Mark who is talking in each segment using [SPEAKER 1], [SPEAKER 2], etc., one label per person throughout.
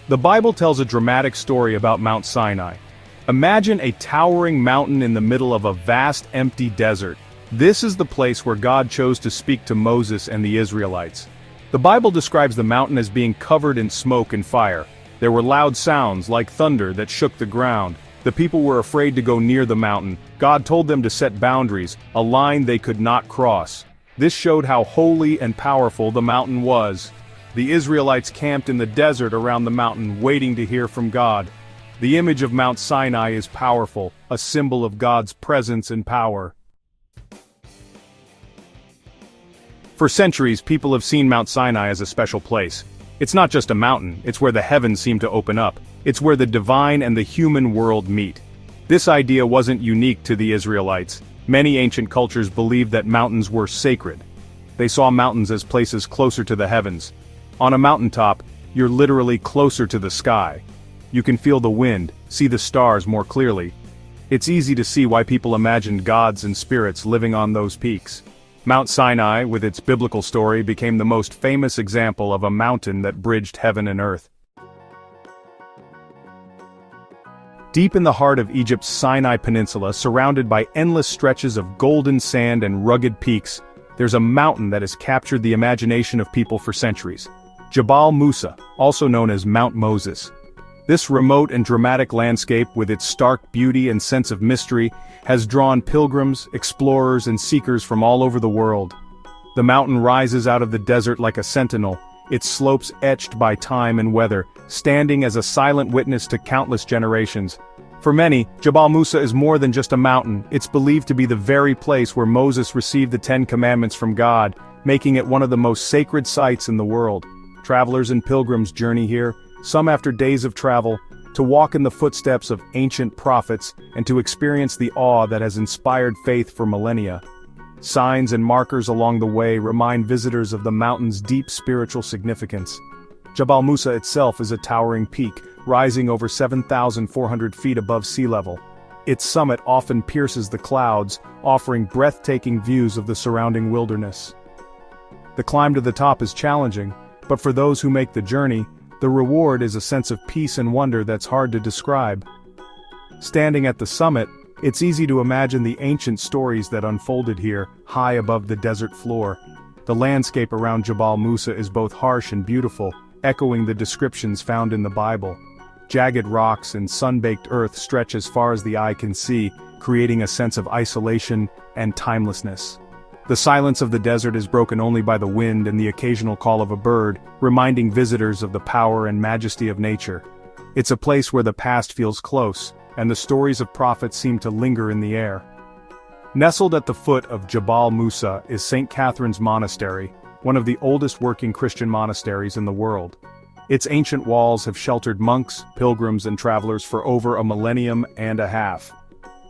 [SPEAKER 1] The Bible tells a dramatic story about Mount Sinai. Imagine a towering mountain in the middle of a vast empty desert. This is the place where God chose to speak to Moses and the Israelites. The Bible describes the mountain as being covered in smoke and fire. There were loud sounds like thunder that shook the ground. The people were afraid to go near the mountain. God told them to set boundaries, a line they could not cross. This showed how holy and powerful the mountain was. The Israelites camped in the desert around the mountain, waiting to hear from God. The image of Mount Sinai is powerful, a symbol of God's presence and power. For centuries, people have seen Mount Sinai as a special place. It's not just a mountain, it's where the heavens seem to open up. It's where the divine and the human world meet. This idea wasn't unique to the Israelites. Many ancient cultures believed that mountains were sacred. They saw mountains as places closer to the heavens. On a mountaintop, you're literally closer to the sky. You can feel the wind, see the stars more clearly. It's easy to see why people imagined gods and spirits living on those peaks. Mount Sinai, with its biblical story, became the most famous example of a mountain that bridged heaven and earth. Deep in the heart of Egypt's Sinai Peninsula, surrounded by endless stretches of golden sand and rugged peaks, there's a mountain that has captured the imagination of people for centuries. Jabal Musa, also known as Mount Moses. This remote and dramatic landscape, with its stark beauty and sense of mystery, has drawn pilgrims, explorers, and seekers from all over the world. The mountain rises out of the desert like a sentinel, its slopes etched by time and weather, standing as a silent witness to countless generations. For many, Jabal Musa is more than just a mountain. It's believed to be the very place where Moses received the 10 Commandments from God, making it one of the most sacred sites in the world. Travelers and pilgrims journey here, some after days of travel, to walk in the footsteps of ancient prophets and to experience the awe that has inspired faith for millennia. Signs and markers along the way remind visitors of the mountain's deep spiritual significance. Jabal Musa itself is a towering peak, rising over 7,400 feet above sea level. Its summit often pierces the clouds, offering breathtaking views of the surrounding wilderness. The climb to the top is challenging, but for those who make the journey, the reward is a sense of peace and wonder that's hard to describe. Standing at the summit, it's easy to imagine the ancient stories that unfolded here, high above the desert floor. The landscape around Jabal Musa is both harsh and beautiful, echoing the descriptions found in the Bible. Jagged rocks and sun-baked earth stretch as far as the eye can see, creating a sense of isolation and timelessness. The silence of the desert is broken only by the wind and the occasional call of a bird, reminding visitors of the power and majesty of nature. It's a place where the past feels close, and the stories of prophets seem to linger in the air. Nestled at the foot of Jabal Musa is St. Catherine's Monastery, one of the oldest working Christian monasteries in the world. Its ancient walls have sheltered monks, pilgrims, and travelers for over a millennium and a half.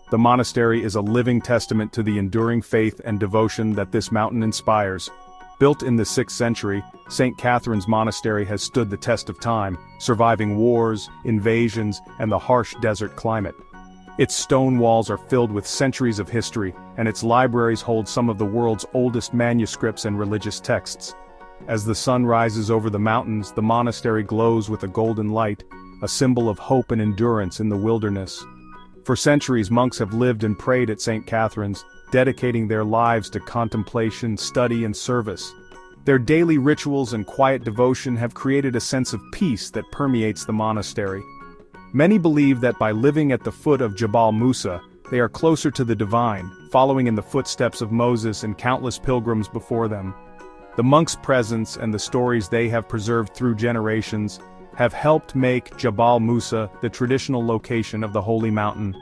[SPEAKER 1] The monastery is a living testament to the enduring faith and devotion that this mountain inspires. Built in the 6th century, St. Catherine's Monastery has stood the test of time, surviving wars, invasions, and the harsh desert climate. Its stone walls are filled with centuries of history, and its libraries hold some of the world's oldest manuscripts and religious texts. As the sun rises over the mountains, the monastery glows with a golden light, a symbol of hope and endurance in the wilderness. For centuries, monks have lived and prayed at St. Catherine's, dedicating their lives to contemplation, study, and service. Their daily rituals and quiet devotion have created a sense of peace that permeates the monastery. Many believe that by living at the foot of Jabal Musa, they are closer to the divine, following in the footsteps of Moses and countless pilgrims before them. The monks' presence and the stories they have preserved through generations have helped make Jabal Musa the traditional location of the Holy Mountain.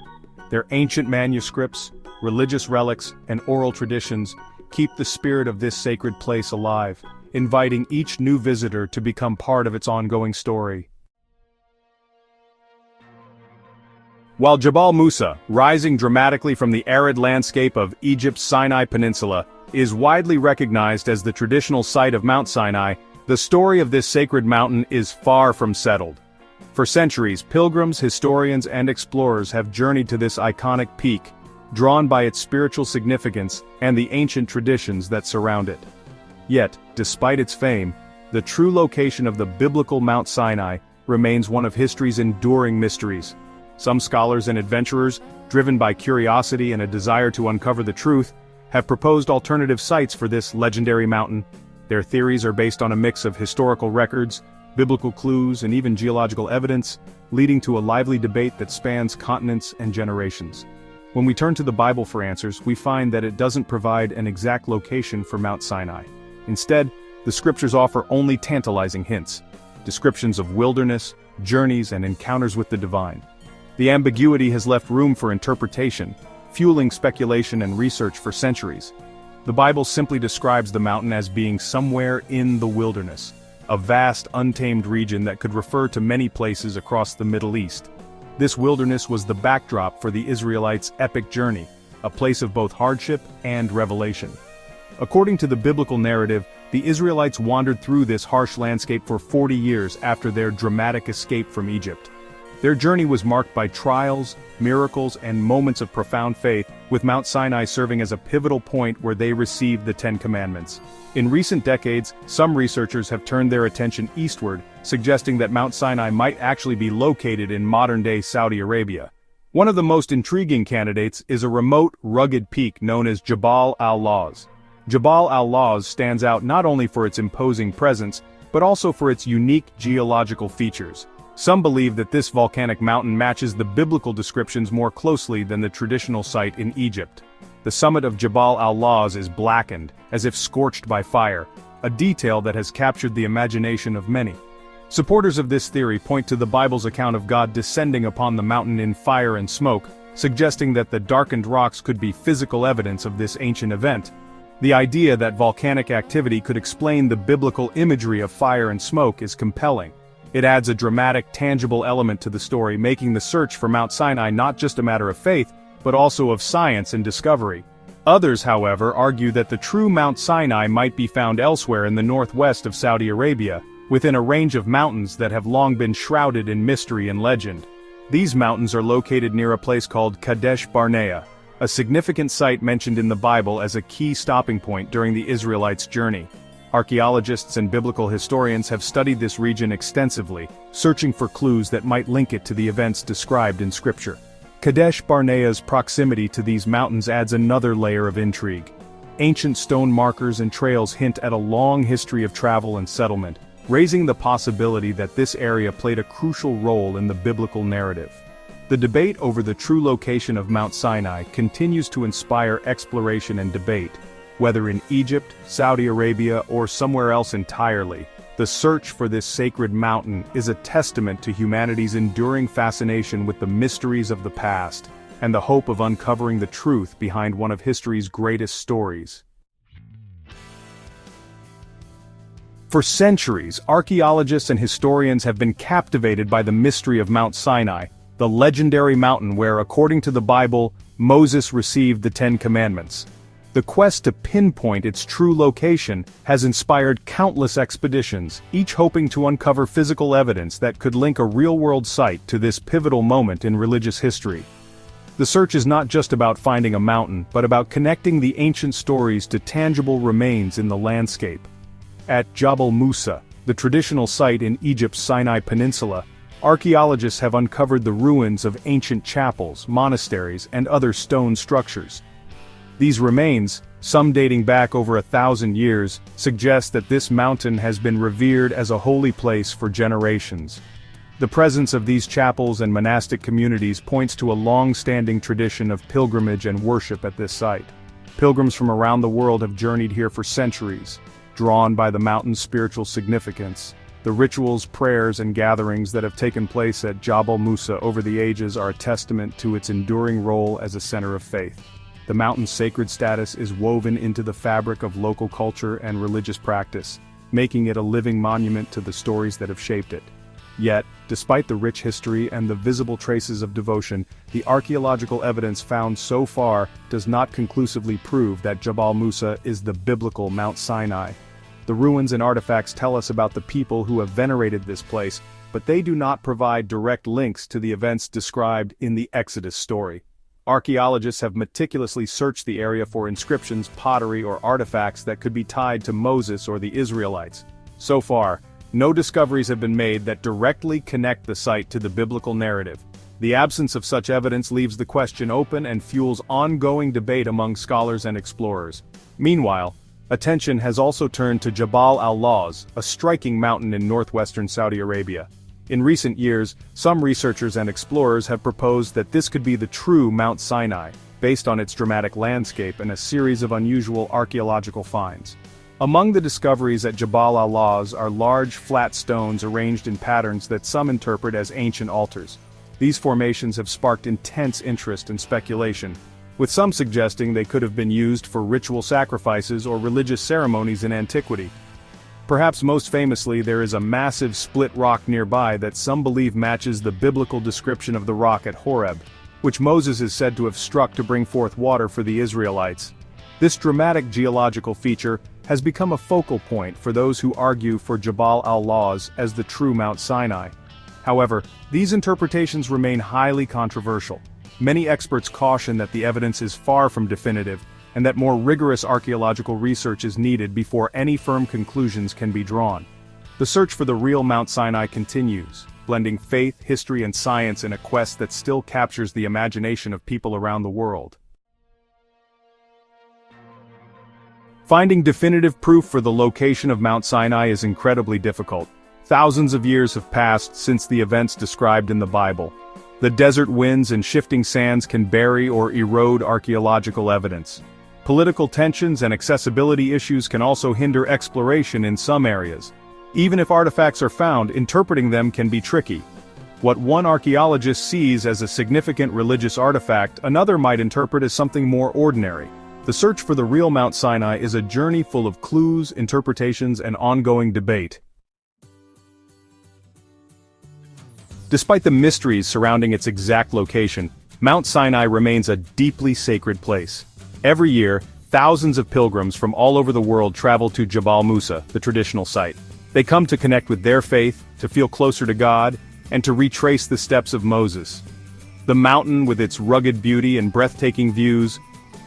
[SPEAKER 1] Their ancient manuscripts, religious relics, and oral traditions keep the spirit of this sacred place alive, inviting each new visitor to become part of its ongoing story. While Jabal Musa, rising dramatically from the arid landscape of Egypt's Sinai Peninsula, is widely recognized as the traditional site of Mount Sinai, the story of this sacred mountain is far from settled. For centuries, pilgrims, historians, and explorers have journeyed to this iconic peak, drawn by its spiritual significance and the ancient traditions that surround it. Yet, despite its fame, the true location of the biblical Mount Sinai remains one of history's enduring mysteries. Some scholars and adventurers, driven by curiosity and a desire to uncover the truth, have proposed alternative sites for this legendary mountain. Their theories are based on a mix of historical records, biblical clues, and even geological evidence, leading to a lively debate that spans continents and generations. When we turn to the Bible for answers, we find that it doesn't provide an exact location for Mount Sinai. Instead, the scriptures offer only tantalizing hints, descriptions of wilderness, journeys, and encounters with the divine. The ambiguity has left room for interpretation, fueling speculation and research for centuries. The Bible simply describes the mountain as being somewhere in the wilderness, a vast, untamed region that could refer to many places across the Middle East. This wilderness was the backdrop for the Israelites' epic journey, a place of both hardship and revelation. According to the biblical narrative, the Israelites wandered through this harsh landscape for 40 years after their dramatic escape from Egypt. Their journey was marked by trials, miracles, and moments of profound faith, with Mount Sinai serving as a pivotal point where they received the Ten Commandments. In recent decades, some researchers have turned their attention eastward, suggesting that Mount Sinai might actually be located in modern-day Saudi Arabia. One of the most intriguing candidates is a remote, rugged peak known as Jabal al-Lawz. Jabal al-Lawz stands out not only for its imposing presence, but also for its unique geological features. Some believe that this volcanic mountain matches the biblical descriptions more closely than the traditional site in Egypt. The summit of Jabal al-Lawz is blackened, as if scorched by fire, a detail that has captured the imagination of many. Supporters of this theory point to the Bible's account of God descending upon the mountain in fire and smoke, suggesting that the darkened rocks could be physical evidence of this ancient event. The idea that volcanic activity could explain the biblical imagery of fire and smoke is compelling. It adds a dramatic, tangible element to the story, making the search for Mount Sinai not just a matter of faith, but also of science and discovery. Others, however, argue that the true Mount Sinai might be found elsewhere in the northwest of Saudi Arabia, within a range of mountains that have long been shrouded in mystery and legend. These mountains are located near a place called Kadesh Barnea, a significant site mentioned in the Bible as a key stopping point during the Israelites' journey. Archaeologists and biblical historians have studied this region extensively, searching for clues that might link it to the events described in Scripture. Kadesh Barnea's proximity to these mountains adds another layer of intrigue. Ancient stone markers and trails hint at a long history of travel and settlement, raising the possibility that this area played a crucial role in the biblical narrative. The debate over the true location of Mount Sinai continues to inspire exploration and debate. Whether in Egypt, Saudi Arabia, or somewhere else entirely, the search for this sacred mountain is a testament to humanity's enduring fascination with the mysteries of the past, and the hope of uncovering the truth behind one of history's greatest stories. For centuries, archaeologists and historians have been captivated by the mystery of Mount Sinai, the legendary mountain where, according to the Bible, Moses received the Ten Commandments. The quest to pinpoint its true location has inspired countless expeditions, each hoping to uncover physical evidence that could link a real-world site to this pivotal moment in religious history. The search is not just about finding a mountain, but about connecting the ancient stories to tangible remains in the landscape. At Jabal Musa, the traditional site in Egypt's Sinai Peninsula, archaeologists have uncovered the ruins of ancient chapels, monasteries, and other stone structures. These remains, some dating back over 1,000 years, suggest that this mountain has been revered as a holy place for generations. The presence of these chapels and monastic communities points to a long-standing tradition of pilgrimage and worship at this site. Pilgrims from around the world have journeyed here for centuries, drawn by the mountain's spiritual significance. The rituals, prayers, and gatherings that have taken place at Jabal Musa over the ages are a testament to its enduring role as a center of faith. The mountain's sacred status is woven into the fabric of local culture and religious practice, making it a living monument to the stories that have shaped it. Yet, despite the rich history and the visible traces of devotion, the archaeological evidence found so far does not conclusively prove that Jabal Musa is the biblical Mount Sinai. The ruins and artifacts tell us about the people who have venerated this place, but they do not provide direct links to the events described in the Exodus story. Archaeologists have meticulously searched the area for inscriptions, pottery, or artifacts that could be tied to Moses or the Israelites. So far, no discoveries have been made that directly connect the site to the biblical narrative. The absence of such evidence leaves the question open and fuels ongoing debate among scholars and explorers. Meanwhile, attention has also turned to Jabal al-Lawz, a striking mountain in northwestern Saudi Arabia. In recent years, some researchers and explorers have proposed that this could be the true Mount Sinai, based on its dramatic landscape and a series of unusual archaeological finds. Among the discoveries at Jabal al-Lawz are large flat stones arranged in patterns that some interpret as ancient altars. These formations have sparked intense interest and speculation, with some suggesting they could have been used for ritual sacrifices or religious ceremonies in antiquity. Perhaps most famously, there is a massive split rock nearby that some believe matches the biblical description of the rock at Horeb, which Moses is said to have struck to bring forth water for the Israelites. This dramatic geological feature has become a focal point for those who argue for Jabal al-Lawz as the true Mount Sinai. However, these interpretations remain highly controversial. Many experts caution that the evidence is far from definitive, and that more rigorous archaeological research is needed before any firm conclusions can be drawn. The search for the real Mount Sinai continues, blending faith, history, and science in a quest that still captures the imagination of people around the world. Finding definitive proof for the location of Mount Sinai is incredibly difficult. Thousands of years have passed since the events described in the Bible. The desert winds and shifting sands can bury or erode archaeological evidence. Political tensions and accessibility issues can also hinder exploration in some areas. Even if artifacts are found, interpreting them can be tricky. What one archaeologist sees as a significant religious artifact, another might interpret as something more ordinary. The search for the real Mount Sinai is a journey full of clues, interpretations, and ongoing debate. Despite the mysteries surrounding its exact location, Mount Sinai remains a deeply sacred place. Every year, thousands of pilgrims from all over the world travel to Jabal Musa, the traditional site. They come to connect with their faith, to feel closer to God, and to retrace the steps of Moses. The mountain, with its rugged beauty and breathtaking views,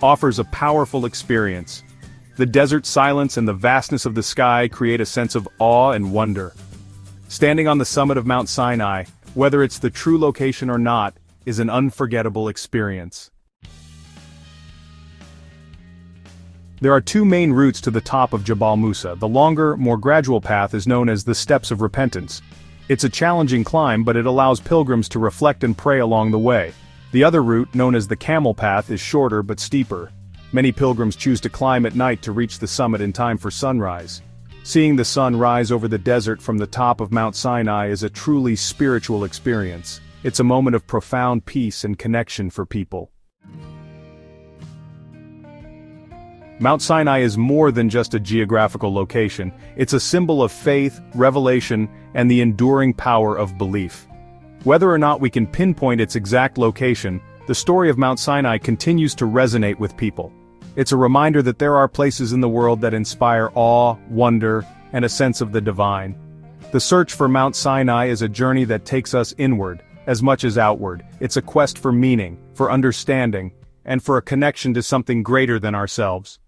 [SPEAKER 1] offers a powerful experience. The desert silence and the vastness of the sky create a sense of awe and wonder. Standing on the summit of Mount Sinai, whether it's the true location or not, is an unforgettable experience. There are two main routes to the top of Jabal Musa. The longer, more gradual path is known as the Steps of Repentance. It's a challenging climb, but it allows pilgrims to reflect and pray along the way. The other route, known as the Camel Path, is shorter but steeper. Many pilgrims choose to climb at night to reach the summit in time for sunrise. Seeing the sun rise over the desert from the top of Mount Sinai is a truly spiritual experience. It's a moment of profound peace and connection for people. Mount Sinai is more than just a geographical location. It's a symbol of faith, revelation, and the enduring power of belief. Whether or not we can pinpoint its exact location, the story of Mount Sinai continues to resonate with people. It's a reminder that there are places in the world that inspire awe, wonder, and a sense of the divine. The search for Mount Sinai is a journey that takes us inward, as much as outward. It's a quest for meaning, for understanding, and for a connection to something greater than ourselves.